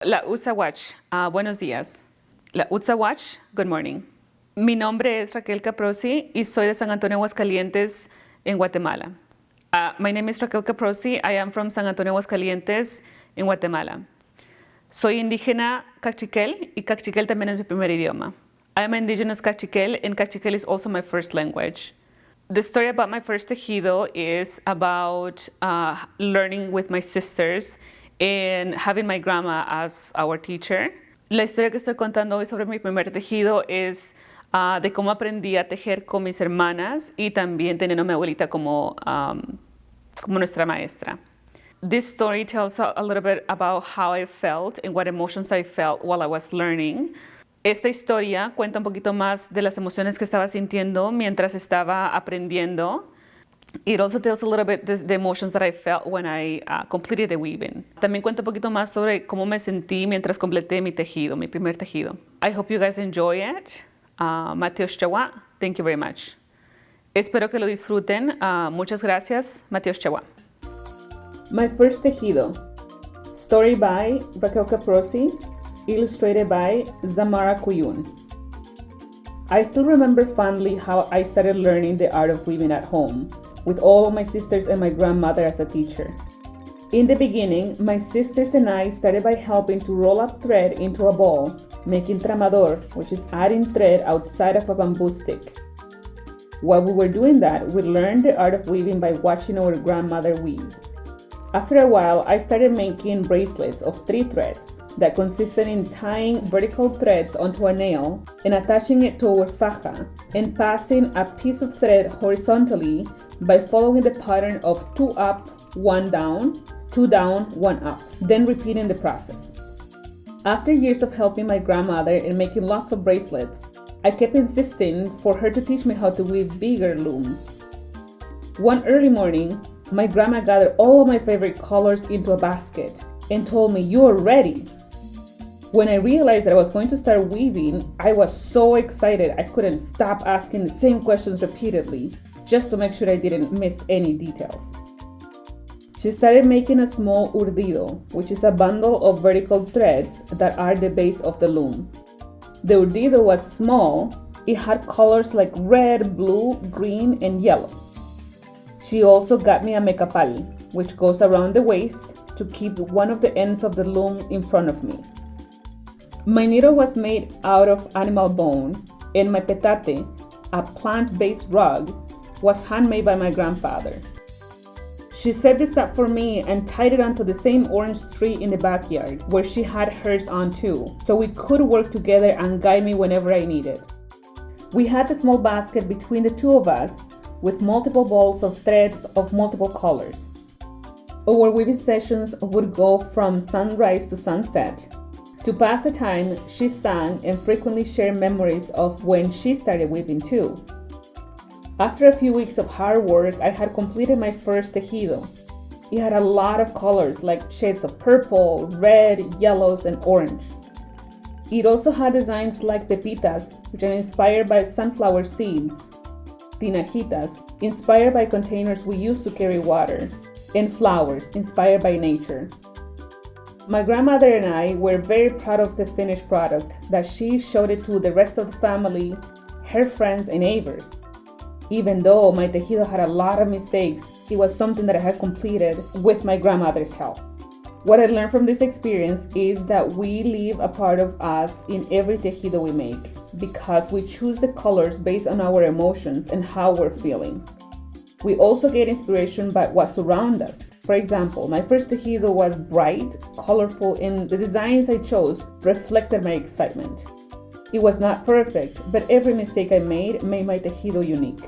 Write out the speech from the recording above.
La Usawach, buenos días. La Usawach, good morning. Mi nombre es Raquel Caprosi y soy de San Antonio, Aguascalientes, en Guatemala. My name is Raquel Caprosi. I am from San Antonio, Aguascalientes, en Guatemala. Soy indígena cachiquel y cachiquel también es mi primer idioma. I am indigenous cachiquel and cachiquel is also my first language. The story about my first tejido is about learning with my sisters and having my grandma as our teacher. La historia que estoy contando hoy sobre mi primer tejido es de cómo aprendí a tejer con mis hermanas y también teniendo a mi abuelita como nuestra maestra. This story tells a little bit about how I felt and what emotions I felt while I was learning. Esta historia cuenta un poquito más de las emociones que estaba sintiendo mientras estaba aprendiendo. It also tells a little bit the emotions that I felt when I completed the weaving. También cuenta un poquito más sobre cómo me sentí mientras completé mi tejido, mi primer tejido. I hope you guys enjoy it. Mateos Chawa, thank you very much. Espero que lo disfruten. Muchas gracias. Mateos Chawa. My first tejido. Story by Raquel Caprosi, illustrated by Zamara Cuyun. I still remember fondly how I started learning the art of weaving at home, with all of my sisters and my grandmother as a teacher. In the beginning, my sisters and I started by helping to roll up thread into a ball, making tramador, which is adding thread outside of a bamboo stick. While we were doing that, we learned the art of weaving by watching our grandmother weave. After a while, I started making bracelets of 3 threads that consisted in tying vertical threads onto a nail and attaching it to our faja and passing a piece of thread horizontally by following the pattern of 2 up, 1 down, 2 down, 1 up, then repeating the process. After years of helping my grandmother and making lots of bracelets, I kept insisting for her to teach me how to weave bigger looms. One early morning, my grandma gathered all of my favorite colors into a basket and told me, "You're ready." When I realized that I was going to start weaving, I was so excited I couldn't stop asking the same questions repeatedly, just to make sure I didn't miss any details. She started making a small urdido, which is a bundle of vertical threads that are the base of the loom. The urdido was small. It had colors like red, blue, green, and yellow. She also got me a mecapal, which goes around the waist to keep one of the ends of the loom in front of me. My needle was made out of animal bone, and my petate, a plant-based rug, was handmade by my grandfather. She set this up for me and tied it onto the same orange tree in the backyard, where she had hers on too, so we could work together and guide me whenever I needed. We had a small basket between the two of us, with multiple balls of threads of multiple colors. Our weaving sessions would go from sunrise to sunset. To pass the time, she sang and frequently shared memories of when she started weaving too. After a few weeks of hard work, I had completed my first tejido. It had a lot of colors like shades of purple, red, yellows, and orange. It also had designs like pepitas, which are inspired by sunflower seeds, tinajitas, inspired by containers we used to carry water, and flowers inspired by nature. My grandmother and I were very proud of the finished product that she showed it to the rest of the family, her friends, and neighbors. Even though my tejido had a lot of mistakes, it was something that I had completed with my grandmother's help. What I learned from this experience is that we leave a part of us in every tejido we make because we choose the colors based on our emotions and how we're feeling. We also get inspiration by what surrounds us. For example, my first tejido was bright, colorful, and the designs I chose reflected my excitement. It was not perfect, but every mistake I made my tejido unique.